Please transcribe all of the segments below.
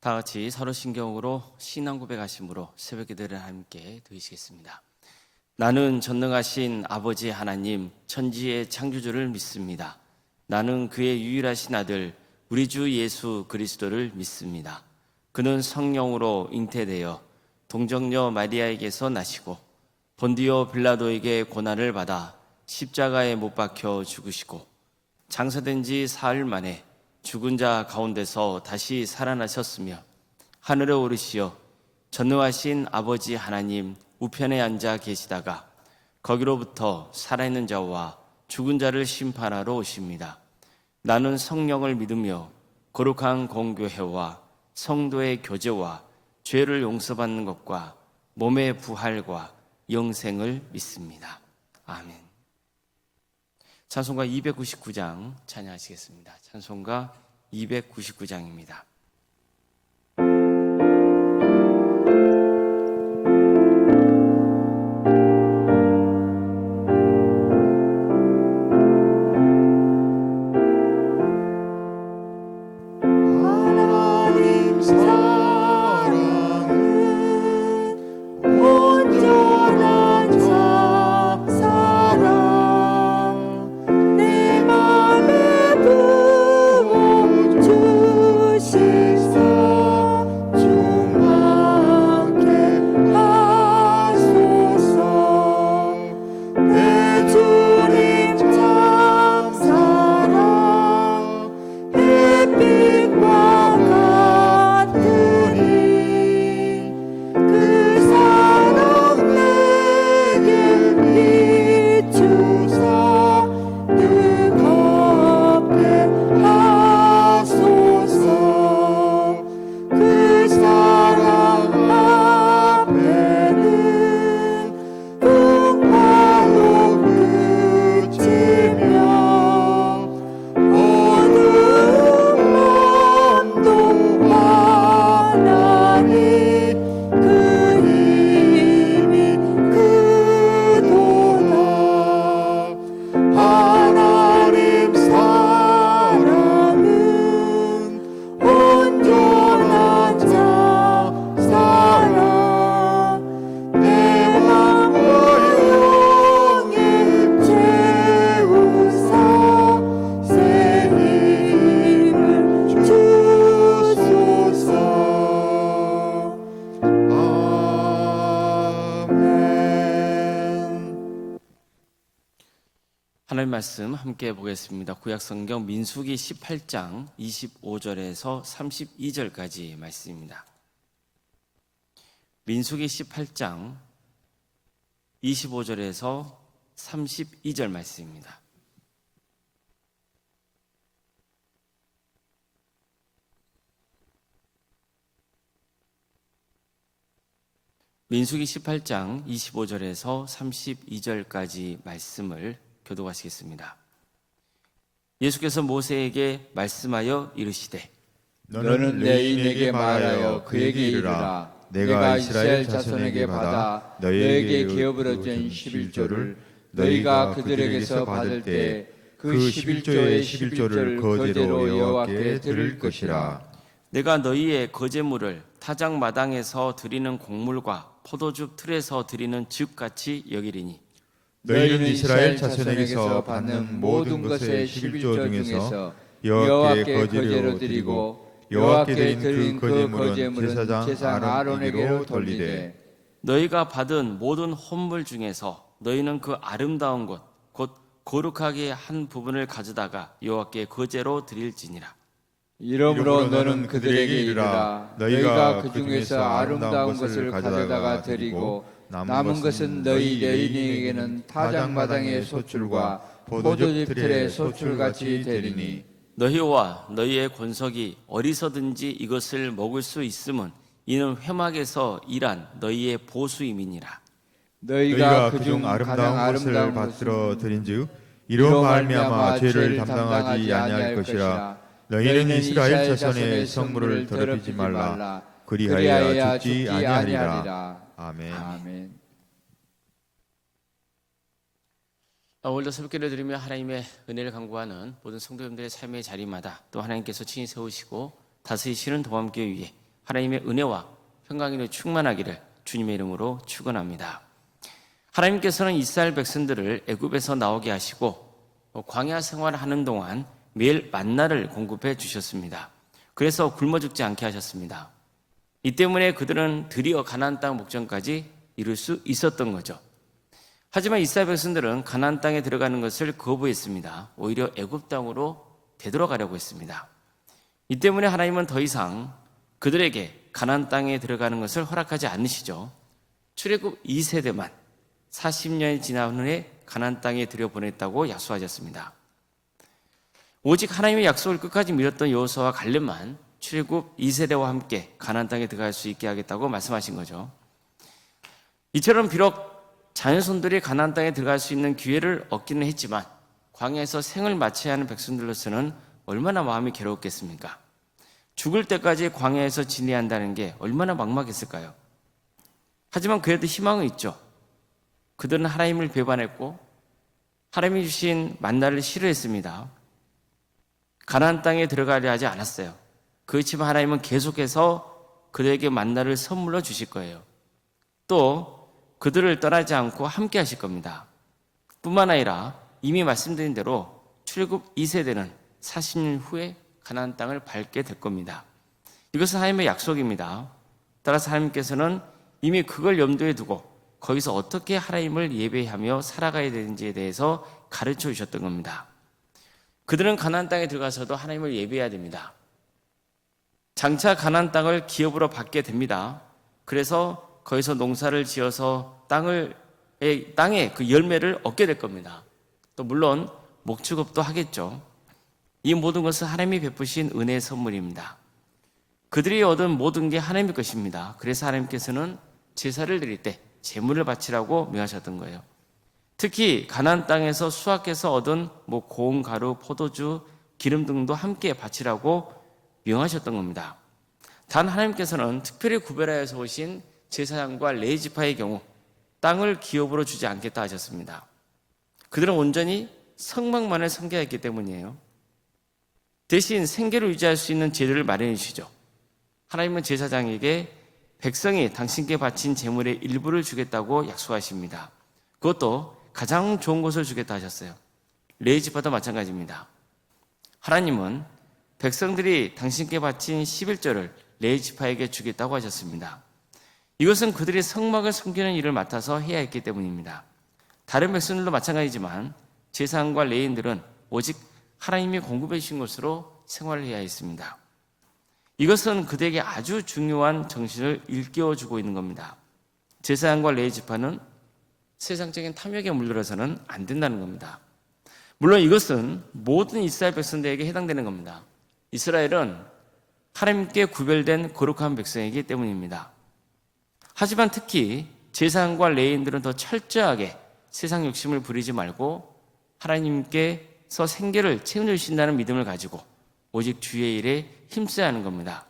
다 같이 서로 신경으로 신앙 고백하심으로 새벽 기도를 함께 드리시겠습니다. 나는 전능하신 아버지 하나님 천지의 창조주를 믿습니다. 나는 그의 유일하신 아들 우리 주 예수 그리스도를 믿습니다. 그는 성령으로 잉태되어 동정녀 마리아에게서 나시고 본디오 빌라도에게 고난을 받아 십자가에 못 박혀 죽으시고 장사된 지 사흘 만에 죽은 자 가운데서 다시 살아나셨으며 하늘에 오르시어 전능하신 아버지 하나님 우편에 앉아 계시다가 거기로부터 살아있는 자와 죽은 자를 심판하러 오십니다. 나는 성령을 믿으며 거룩한 공교회와 성도의 교제와 죄를 용서받는 것과 몸의 부활과 영생을 믿습니다. 아멘. 찬송가 299장 찬양하시겠습니다. 찬송가 299장입니다. 하나님 말씀 함께 보겠습니다. 구약성경 민수기 18장 25절에서 32절까지 말씀입니다. 민수기 18장 25절에서 32절 말씀입니다. 민수기 18장 25절에서 32절까지 말씀을 교독하시겠습니다. 예수께서 모세에게 말씀하여 이르시되 너는 내 인에게 말하여 그에게 이르라. 내가 이스라엘 자손에게 받아 너희에게 기업으로 준 11조를 너희가 그들에게서 받을 때 그 11조의 11조를 거제로 여호와께 드릴 것이라. 내가 너희의 거제물을 타작 마당에서 드리는 곡물과 포도즙 틀에서 드리는 즙같이 여기리니 너희는 이스라엘 자손에게서 받는 모든 것의 11조 중에서 여호와께 거제로 드리고 여호와께 드린 그 거제물은 제사장 아론에게로 돌리되 너희가 받은 모든 헌물 중에서 너희는 그 아름다운 것 곧 거룩하게 한 부분을 가져다가 여호와께 거제로 드릴지니라. 이러므로 너는 그들에게 이르라. 너희가 그 중에서 아름다운 것을 가져다가 드리고 남은 것은 너희 여인에게는 타작마당의 소출과 포도즙 틀의 소출같이 되리니 너희와 너희의 권속이 어디서든지 이것을 먹을 수 있음은 이는 회막에서 일한 너희의 보수임이니라. 너희가 그중 아름다운 것을 받들어 드린즉 이로 말미암아 죄를 담당하지 아니할 것이라. 너희는 이스라엘 자손의 성물을 더럽히지 말라. 그리하여 죽지 아니하리라. 아멘. 오늘도 새벽기를 드리며 하나님의 은혜를 간구하는 모든 성도님들의 삶의 자리마다 또 하나님께서 친히 세우시고 다스리시는 동함교회 위에 하나님의 은혜와 평강이 충만하기를 주님의 이름으로 축원합니다. 하나님께서는 이스라엘 백성들을 애굽에서 나오게 하시고 광야 생활하는 동안 매일 만나를 공급해 주셨습니다. 그래서 굶어 죽지 않게 하셨습니다. 이 때문에 그들은 드디어 가나안 땅 목전까지 이룰 수 있었던 거죠. 하지만 이스라엘 백성들은 가나안 땅에 들어가는 것을 거부했습니다. 오히려 애굽 땅으로 되돌아가려고 했습니다. 이 때문에 하나님은 더 이상 그들에게 가나안 땅에 들어가는 것을 허락하지 않으시죠. 출애굽 2세대만 40년이 지난 후에 가나안 땅에 들여보냈다고 약속하셨습니다. 오직 하나님의 약속을 끝까지 믿었던 여호수아와 갈렙만 출애굽 2세대와 함께 가나안 땅에 들어갈 수 있게 하겠다고 말씀하신 거죠. 이처럼 비록 자녀손들이 가나안 땅에 들어갈 수 있는 기회를 얻기는 했지만 광야에서 생을 마쳐야 하는 백성들로서는 얼마나 마음이 괴로웠겠습니까? 죽을 때까지 광야에서 지내야 한다는 게 얼마나 막막했을까요? 하지만 그래도 희망은 있죠. 그들은 하나님을 배반했고 하나님이 주신 만나를 싫어했습니다. 가나안 땅에 들어가려 하지 않았어요. 그렇지만 하나님은 계속해서 그들에게 만나를 선물로 주실 거예요. 또 그들을 떠나지 않고 함께 하실 겁니다. 뿐만 아니라 이미 말씀드린 대로 출애굽 2세대는 40년 후에 가나안 땅을 밟게 될 겁니다. 이것은 하나님의 약속입니다. 따라서 하나님께서는 이미 그걸 염두에 두고 거기서 어떻게 하나님을 예배하며 살아가야 되는지에 대해서 가르쳐 주셨던 겁니다. 그들은 가나안 땅에 들어가서도 하나님을 예배해야 됩니다. 장차 가나안 땅을 기업으로 받게 됩니다. 그래서 거기서 농사를 지어서 땅의 그 열매를 얻게 될 겁니다. 또 물론 목축업도 하겠죠. 이 모든 것은 하나님이 베푸신 은혜의 선물입니다. 그들이 얻은 모든 게 하나님의 것입니다. 그래서 하나님께서는 제사를 드릴 때 제물을 바치라고 명하셨던 거예요. 특히 가나안 땅에서 수확해서 얻은 고운 가루, 포도주, 기름 등도 함께 바치라고 명하셨던 겁니다. 단 하나님께서는 특별히 구별하여서 오신 제사장과 레위 지파의 경우 땅을 기업으로 주지 않겠다 하셨습니다. 그들은 온전히 성막만을 섬겨야 했기 때문이에요. 대신 생계를 유지할 수 있는 재료를 마련해 주시죠. 하나님은 제사장에게 백성이 당신께 바친 제물의 일부를 주겠다고 약속하십니다. 그것도 가장 좋은 것을 주겠다 하셨어요. 레위 지파도 마찬가지입니다. 하나님은 백성들이 당신께 바친 11조를 레위 지파에게 주겠다고 하셨습니다. 이것은 그들이 성막을 섬기는 일을 맡아서 해야 했기 때문입니다. 다른 백성들도 마찬가지지만 제사장과 레위인들은 오직 하나님이 공급해 주신 것으로 생활을 해야 했습니다. 이것은 그들에게 아주 중요한 정신을 일깨워주고 있는 겁니다. 제사장과 레위 지파는 세상적인 탐욕에 물들어서는 안 된다는 겁니다. 물론 이것은 모든 이스라엘 백성들에게 해당되는 겁니다. 이스라엘은 하나님께 구별된 거룩한 백성이기 때문입니다. 하지만 특히 제사장과 레위인들은 더 철저하게 세상 욕심을 부리지 말고 하나님께서 생계를 채워주신다는 믿음을 가지고 오직 주의 일에 힘써야 하는 겁니다.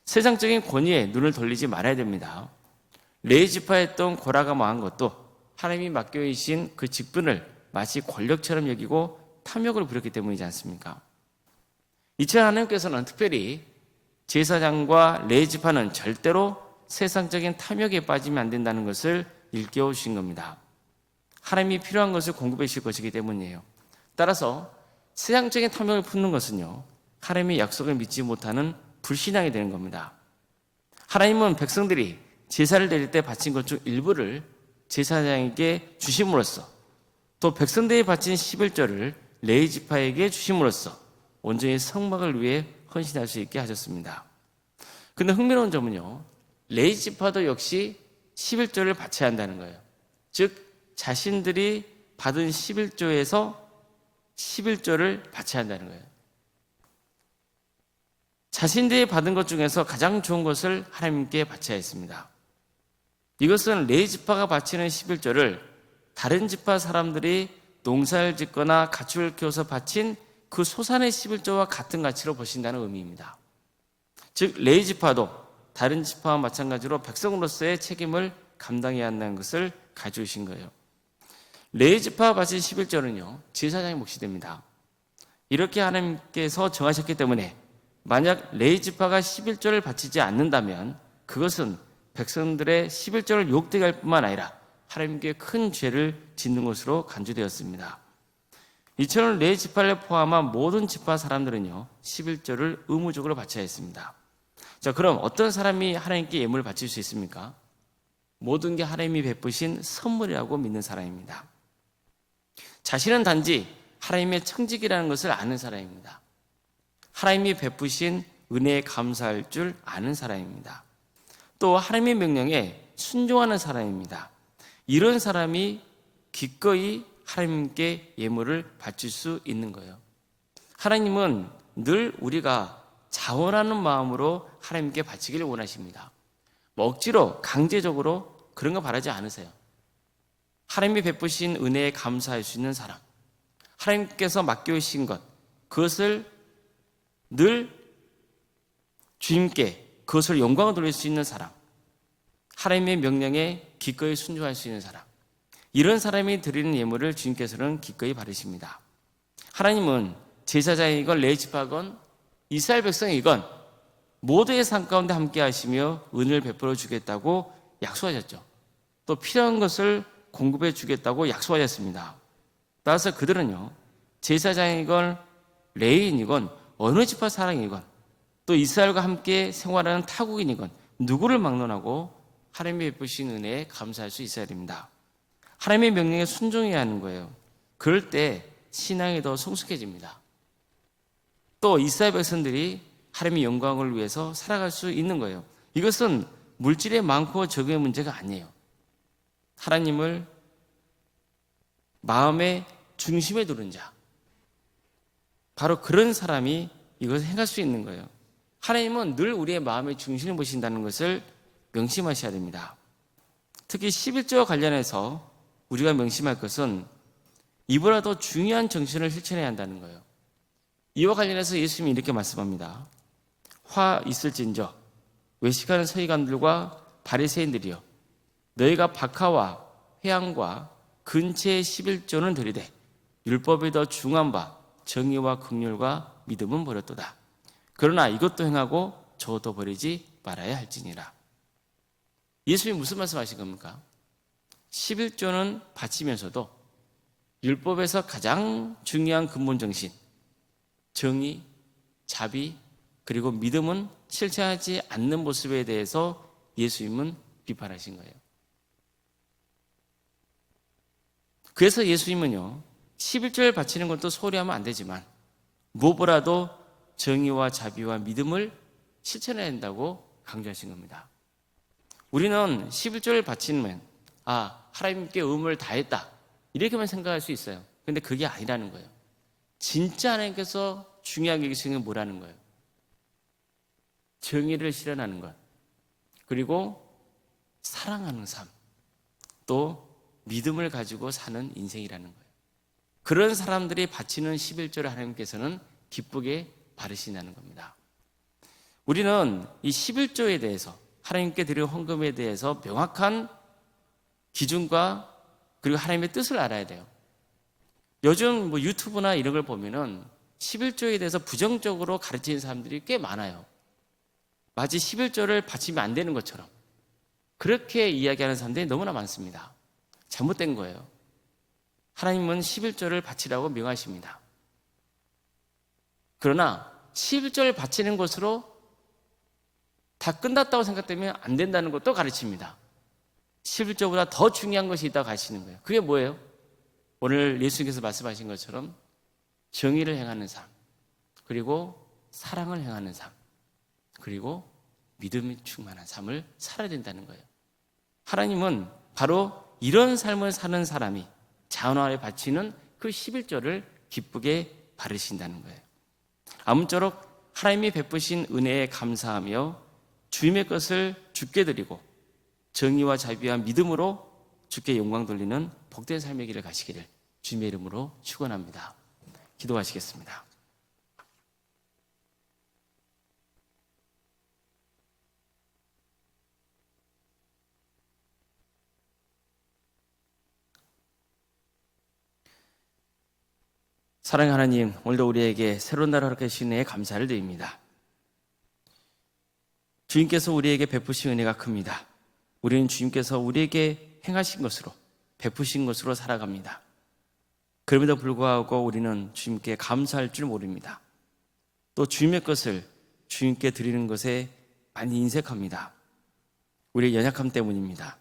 세상적인 권위에 눈을 돌리지 말아야 됩니다. 레위 지파였던 고라가 망한 것도 하나님이 맡겨주신 그 직분을 마치 권력처럼 여기고 탐욕을 부렸기 때문이지 않습니까? 이처럼 하나님께서는 특별히 제사장과 레위 지파는 절대로 세상적인 탐욕에 빠지면 안 된다는 것을 일깨워 주신 겁니다. 하나님이 필요한 것을 공급해 주실 것이기 때문이에요. 따라서 세상적인 탐욕을 품는 것은요, 하나님의 약속을 믿지 못하는 불신앙이 되는 겁니다. 하나님은 백성들이 제사를 드릴 때 바친 것 중 일부를 제사장에게 주심으로써 또 백성들이 바친 11조를 레위 지파에게 주심으로써 온전히 성막을 위해 헌신할 수 있게 하셨습니다. 그런데 흥미로운 점은요, 레위 지파도 역시 11조를 바쳐야 한다는 거예요. 즉 자신들이 받은 11조에서 11조를 바쳐야 한다는 거예요. 자신들이 받은 것 중에서 가장 좋은 것을 하나님께 바쳐야 했습니다. 이것은 레위 지파가 바치는 11조를 다른 지파 사람들이 농사를 짓거나 가축을 키워서 바친 그 소산의 11조와 같은 가치로 보신다는 의미입니다. 즉 레위 지파도 다른 지파와 마찬가지로 백성으로서의 책임을 감당해야 한다는 것을 가져오신 거예요. 레위 지파가 바친 11조는요 제사장의 몫이 됩니다. 이렇게 하나님께서 정하셨기 때문에 만약 레위 지파가 11조를 바치지 않는다면 그것은 백성들의 11조를 욕되게 할 뿐만 아니라 하나님께 큰 죄를 짓는 것으로 간주되었습니다. 이처럼 레위 지파를 포함한 모든 지파 사람들은요 11조를 의무적으로 바쳐야 했습니다. 자, 그럼 어떤 사람이 하나님께 예물을 바칠 수 있습니까? 모든 게 하나님이 베푸신 선물이라고 믿는 사람입니다. 자신은 단지 하나님의 청직이라는 것을 아는 사람입니다. 하나님이 베푸신 은혜에 감사할 줄 아는 사람입니다. 또 하나님의 명령에 순종하는 사람입니다. 이런 사람이 기꺼이 하나님께 예물을 바칠 수 있는 거예요. 하나님은 늘 우리가 자원하는 마음으로 하나님께 바치기를 원하십니다. 뭐 억지로 강제적으로 그런 거 바라지 않으세요. 하나님이 베푸신 은혜에 감사할 수 있는 사람, 하나님께서 맡겨주신 것, 그것을 늘 주님께 그것을 영광을 돌릴 수 있는 사람, 하나님의 명령에 기꺼이 순종할 수 있는 사람, 이런 사람이 드리는 예물을 주님께서는 기꺼이 받으십니다. 하나님은 제사장이건 레위지파건 이스라엘 백성이건 모두의 삶 가운데 함께 하시며 은혜를 베풀어 주겠다고 약속하셨죠. 또 필요한 것을 공급해 주겠다고 약속하셨습니다. 따라서 그들은요 제사장이건 레위인이건 어느 지파 사람이건 또 이스라엘과 함께 생활하는 타국인이건 누구를 막론하고 하나님이 베푸신 은혜에 감사할 수 있어야 됩니다. 하나님의 명령에 순종해야 하는 거예요. 그럴 때 신앙이 더 성숙해집니다. 또 이스라엘 백성들이 하나님의 영광을 위해서 살아갈 수 있는 거예요. 이것은 물질의 많고 적의 문제가 아니에요. 하나님을 마음의 중심에 두는 자, 바로 그런 사람이 이것을 행할 수 있는 거예요. 하나님은 늘 우리의 마음의 중심을 보신다는 것을 명심하셔야 됩니다. 특히 11조와 관련해서 우리가 명심할 것은 이보다 더 중요한 정신을 실천해야 한다는 거예요. 이와 관련해서 예수님이 이렇게 말씀합니다. 화 있을진저 외식하는 서기관들과 바리새인들이여, 너희가 박하와 회향과 근체의 11조는 드리되 율법이 더 중한 바 정의와 긍휼과 믿음은 버렸도다. 그러나 이것도 행하고 저것도 버리지 말아야 할지니라. 예수님이 무슨 말씀하신 겁니까? 11조는 바치면서도 율법에서 가장 중요한 근본 정신, 정의, 자비, 그리고 믿음은 실천하지 않는 모습에 대해서 예수님은 비판하신 거예요. 그래서 예수님은요 11조를 바치는 것도 소홀히 하면 안 되지만 무엇보다도 정의와 자비와 믿음을 실천해야 된다고 강조하신 겁니다. 우리는 11조를 바치면 하나님께 의무를 다했다 이렇게만 생각할 수 있어요. 그런데 그게 아니라는 거예요. 진짜 하나님께서 중요하게 여기시는 게 뭐라는 거예요? 정의를 실현하는 것, 그리고 사랑하는 삶, 또 믿음을 가지고 사는 인생이라는 거예요. 그런 사람들이 바치는 11조를 하나님께서는 기쁘게 받으신다는 겁니다. 우리는 이 11조에 대해서 하나님께 드릴 헌금에 대해서 명확한 기준과 그리고 하나님의 뜻을 알아야 돼요. 요즘 유튜브나 이런 걸 보면은 11조에 대해서 부정적으로 가르치는 사람들이 꽤 많아요. 마치 11조를 바치면 안 되는 것처럼 그렇게 이야기하는 사람들이 너무나 많습니다. 잘못된 거예요. 하나님은 11조를 바치라고 명하십니다. 그러나 11조를 바치는 것으로 다 끝났다고 생각되면 안 된다는 것도 가르칩니다. 11조보다 더 중요한 것이 있다고 가르치는 거예요. 그게 뭐예요? 오늘 예수님께서 말씀하신 것처럼 정의를 행하는 삶, 그리고 사랑을 행하는 삶, 그리고 믿음이 충만한 삶을 살아야 된다는 거예요. 하나님은 바로 이런 삶을 사는 사람이 자원하에 바치는 그 11조를 기쁘게 바르신다는 거예요. 아무쪼록 하나님이 베푸신 은혜에 감사하며 주님의 것을 주께 드리고 정의와 자비와 믿음으로 주께 영광 돌리는 복된 삶의 길을 가시기를 주님의 이름으로 축원합니다. 기도하시겠습니다. 사랑하는 하나님, 오늘도 우리에게 새로운 날을 허락해 주신 은혜에 감사를 드립니다. 주님께서 우리에게 베푸신 은혜가 큽니다. 우리는 주님께서 우리에게 행하신 것으로, 베푸신 것으로 살아갑니다. 그럼에도 불구하고 우리는 주님께 감사할 줄 모릅니다. 또 주님의 것을 주님께 드리는 것에 많이 인색합니다. 우리의 연약함 때문입니다.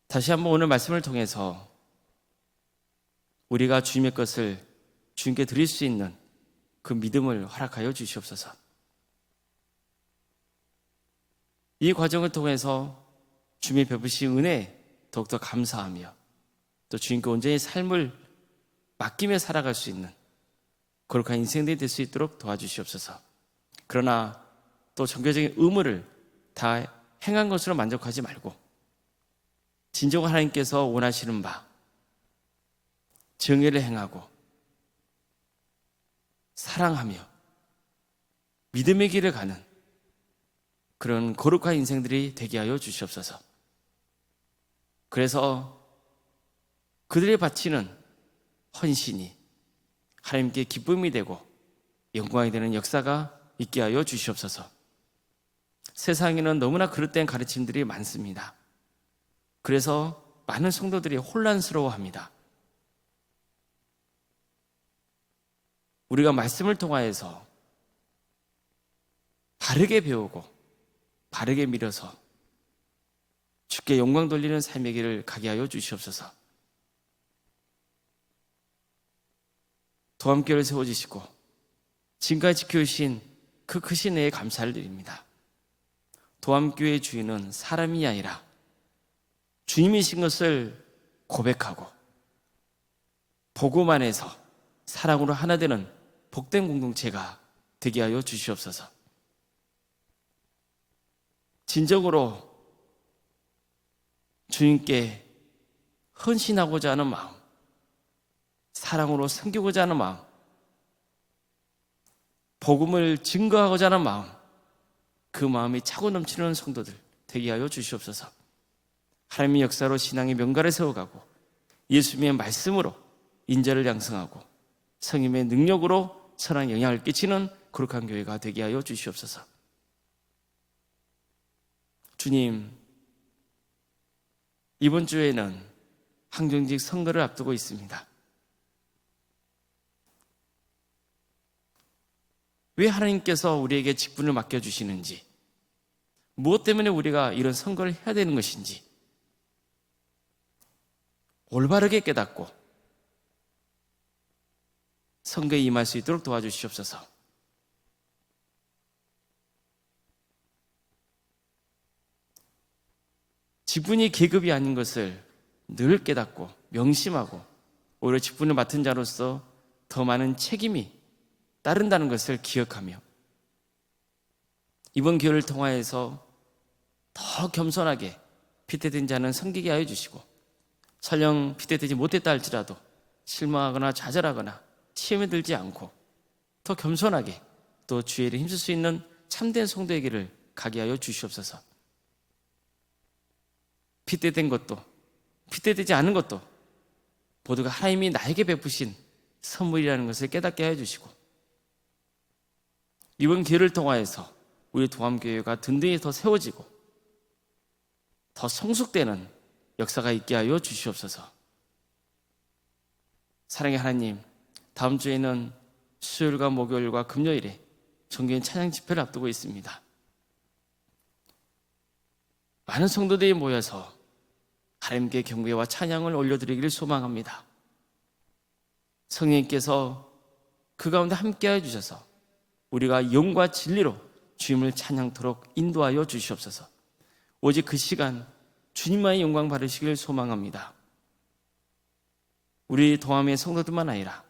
다시 한번 오늘 말씀을 통해서 우리가 주님의 것을 주님께 드릴 수 있는 그 믿음을 허락하여 주시옵소서. 이 과정을 통해서 주님의 베푸신 은혜에 더욱더 감사하며 또 주님께 온전히 삶을 맡기며 살아갈 수 있는 거룩한 인생들이 될 수 있도록 도와주시옵소서. 그러나 또 종교적인 의무를 다 행한 것으로 만족하지 말고 진정 하나님께서 원하시는 바 정의를 행하고 사랑하며 믿음의 길을 가는 그런 거룩한 인생들이 되게 하여 주시옵소서. 그래서 그들이 바치는 헌신이 하나님께 기쁨이 되고 영광이 되는 역사가 있게 하여 주시옵소서. 세상에는 너무나 그릇된 가르침들이 많습니다. 그래서 많은 성도들이 혼란스러워합니다. 우리가 말씀을 통하여서 바르게 배우고 바르게 밀어서 주께 영광 돌리는 삶의 길을 가게 하여 주시옵소서. 도함교회를 세워주시고 지금까지 지켜주신 그 크신 은혜에 감사를 드립니다. 도함교회의 주인은 사람이 아니라 주님이신 것을 고백하고 복음 안에서 사랑으로 하나 되는 복된 공동체가 되게 하여 주시옵소서. 진정으로 주님께 헌신하고자 하는 마음, 사랑으로 섬기고자 하는 마음, 복음을 증거하고자 하는 마음, 그 마음이 차고 넘치는 성도들 되게 하여 주시옵소서. 하나님의 역사로 신앙의 명가를 세워가고 예수님의 말씀으로 인자를 양성하고 성님의 능력으로 선한 영향을 끼치는 거룩한 교회가 되게 하여 주시옵소서. 주님, 이번 주에는 항정직 선거를 앞두고 있습니다. 왜 하나님께서 우리에게 직분을 맡겨주시는지, 무엇 때문에 우리가 이런 선거를 해야 되는 것인지 올바르게 깨닫고 선거에 임할 수 있도록 도와주시옵소서. 직분이 계급이 아닌 것을 늘 깨닫고 명심하고 오히려 직분을 맡은 자로서 더 많은 책임이 따른다는 것을 기억하며 이번 기회를 통하여서 더 겸손하게 핏대된 자는 섬기게 하여 주시고 설령 핏대되지 못했다 할지라도 실망하거나 좌절하거나 시험에 들지 않고 더 겸손하게 또 주의 일에 힘쓸 수 있는 참된 성도에게를 가게 하여 주시옵소서. 핏대된 것도 핏대되지 않은 것도 모두가 하나님이 나에게 베푸신 선물이라는 것을 깨닫게 하여 주시고 이번 기회를 통하여서 우리 도함교회가 든든히 더 세워지고 더 성숙되는 역사가 있게 하여 주시옵소서. 사랑의 하나님, 다음 주에는 수요일과 목요일과 금요일에 정교인 찬양 집회를 앞두고 있습니다. 많은 성도들이 모여서 하나님께 경배와 찬양을 올려드리기를 소망합니다. 성령님께서 그 가운데 함께하여 주셔서 우리가 영과 진리로 주님을 찬양토록 인도하여 주시옵소서. 오직 그 시간 주님만의 영광 받으시길 소망합니다. 우리 도함의 성도들만 아니라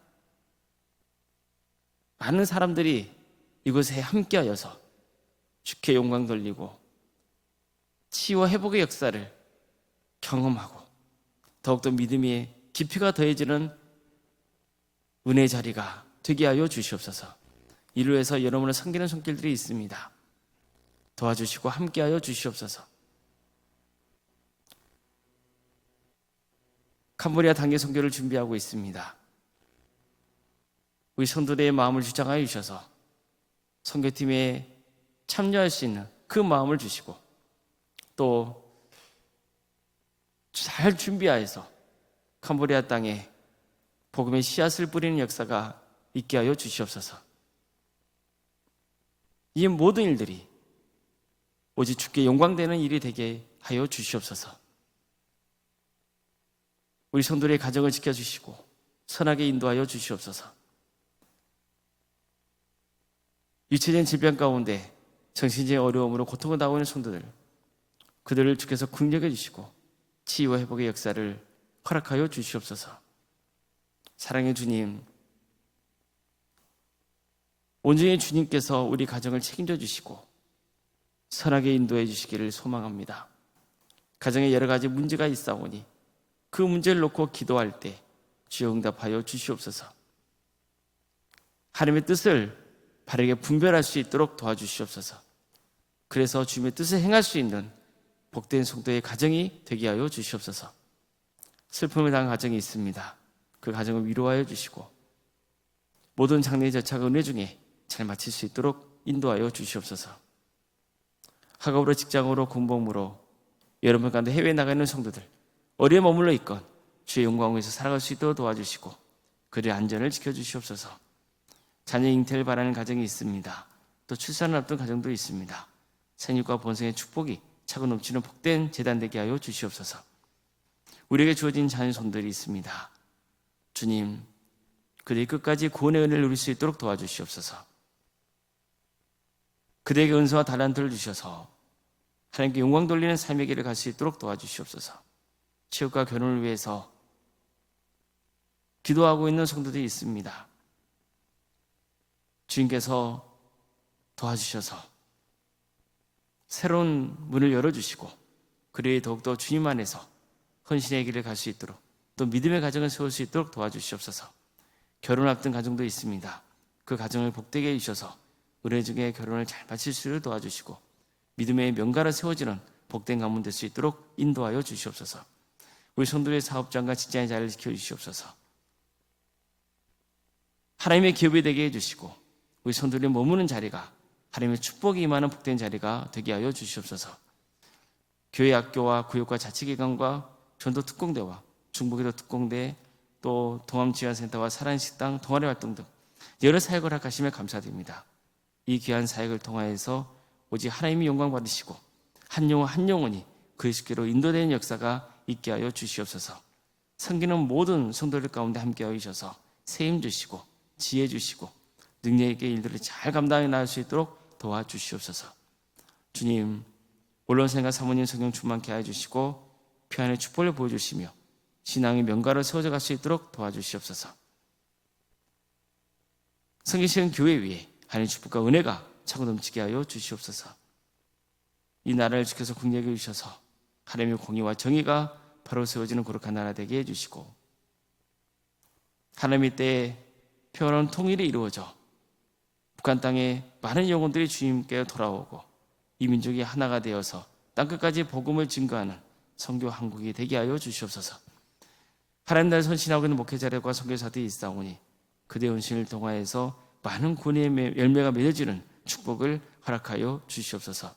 많은 사람들이 이곳에 함께하여서 주께 영광 돌리고 치유와 회복의 역사를 경험하고 더욱더 믿음의 깊이가 더해지는 은혜의 자리가 되게 하여 주시옵소서. 이로 해서 여러분을 섬기는 손길들이 있습니다. 도와주시고 함께하여 주시옵소서. 캄보디아 단계 선교를 준비하고 있습니다. 우리 성도들의 마음을 주장하여 주셔서 선교팀에 참여할 수 있는 그 마음을 주시고 또 잘 준비하여서 캄보디아 땅에 복음의 씨앗을 뿌리는 역사가 있게 하여 주시옵소서. 이 모든 일들이 오직 주께 영광되는 일이 되게 하여 주시옵소서. 우리 성도들의 가정을 지켜주시고 선하게 인도하여 주시옵소서. 유체적인 질병 가운데 정신적인 어려움으로 고통을 당하고 있는 성도들, 그들을 주께서 긍휼해 주시고 치유와 회복의 역사를 허락하여 주시옵소서. 사랑의 주님, 온전히 주님께서 우리 가정을 책임져 주시고 선하게 인도해 주시기를 소망합니다. 가정에 여러 가지 문제가 있사오니 그 문제를 놓고 기도할 때 주여 응답하여 주시옵소서. 하나님의 뜻을 바르게 분별할 수 있도록 도와주시옵소서. 그래서 주님의 뜻을 행할 수 있는 복된 성도의 가정이 되게 하여 주시옵소서. 슬픔을 당한 가정이 있습니다. 그 가정을 위로하여 주시고 모든 장래의 절차가 은혜 중에 잘 마칠 수 있도록 인도하여 주시옵소서. 학업으로 직장으로 공부로 여러분 가운데 해외에 나가 있는 성도들 어디에 머물러 있건 주의 영광을 위해서 살아갈 수 있도록 도와주시고 그들의 안전을 지켜주시옵소서. 자녀 잉태를 바라는 가정이 있습니다. 또 출산을 앞둔 가정도 있습니다. 생육과 번성의 축복이 차고 넘치는 복된 재단 되게 하여 주시옵소서. 우리에게 주어진 자녀 손들이 있습니다. 주님, 그들이 끝까지 구원의 은혜를 누릴 수 있도록 도와주시옵소서. 그들에게 은사와 달란트를 주셔서 하나님께 영광 돌리는 삶의 길을 갈 수 있도록 도와주시옵소서. 취업과 결혼을 위해서 기도하고 있는 성도들이 있습니다. 주님께서 도와주셔서 새로운 문을 열어주시고 그리에 더욱더 주님 안에서 헌신의 길을 갈 수 있도록 또 믿음의 가정을 세울 수 있도록 도와주시옵소서. 결혼 앞둔 가정도 있습니다. 그 가정을 복되게 해주셔서 은혜 중에 결혼을 잘 마칠 수 있도록 도와주시고 믿음의 명가로 세워지는 복된 가문 될 수 있도록 인도하여 주시옵소서. 우리 성도의 사업장과 직장의 자리를 지켜주시옵소서. 하나님의 기업이 되게 해주시고 우리 성도들이 머무는 자리가 하나님의 축복이 임하는 복된 자리가 되게 하여 주시옵소서. 교회 학교와 구역과 자치기관과 전도 특공대와 중부기도 특공대 또 동암지원센터와 사랑식당 동아리 활동 등 여러 사역을 허락하시며 감사드립니다. 이 귀한 사역을 통하여서 오직 하나님이 영광 받으시고 한 영혼 한 영혼이 그리스도께로 인도되는 역사가 있게 하여 주시옵소서. 섬기는 모든 성도들 가운데 함께 하셔서 세임 주시고 지혜 주시고 능력 있게 일들을 잘 감당해 나갈 수 있도록 도와주시옵소서. 주님, 언론생과 사모님 성령 충만케 하여 주시고 평안의 축복을 보여주시며 신앙의 명가로 세워져 갈 수 있도록 도와주시옵소서. 섬기시는 교회 위에 하나님의 축복과 은혜가 차고 넘치게 하여 주시옵소서. 이 나라를 지켜서 국력해 주셔서 하나님의 공의와 정의가 바로 세워지는 거룩한 나라 되게 해주시고 하나님의 때에 평화로운 통일이 이루어져 북한 땅에 많은 영혼들이 주님께 돌아오고 이 민족이 하나가 되어서 땅끝까지 복음을 증거하는 선교 한국이 되게 하여 주시옵소서. 하나님 나라를 선신하고 있는 목회자들과 선교사들이 있사오니 그들의 헌신을 통하여서 많은 구원의 열매가 맺어지는 축복을 허락하여 주시옵소서.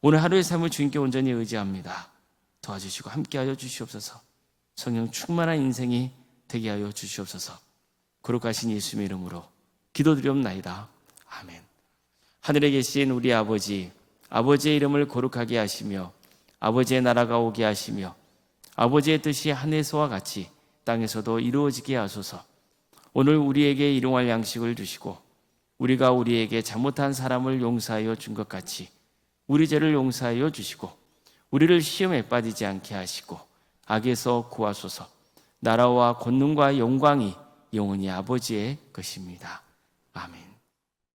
오늘 하루의 삶을 주님께 온전히 의지합니다. 도와주시고 함께하여 주시옵소서. 성령 충만한 인생이 되게 하여 주시옵소서. 거룩하신 예수님의 이름으로 기도드리옵나이다. 아멘. 하늘에 계신 우리 아버지, 아버지의 이름을 거룩하게 하시며 아버지의 나라가 오게 하시며 아버지의 뜻이 하늘에서와 같이 땅에서도 이루어지게 하소서. 오늘 우리에게 일용할 양식을 주시고 우리가 우리에게 잘못한 사람을 용서하여 준 것 같이 우리 죄를 용서하여 주시고 우리를 시험에 빠지지 않게 하시고 악에서 구하소서. 나라와 권능과 영광이 영원히 아버지의 것입니다. 아멘.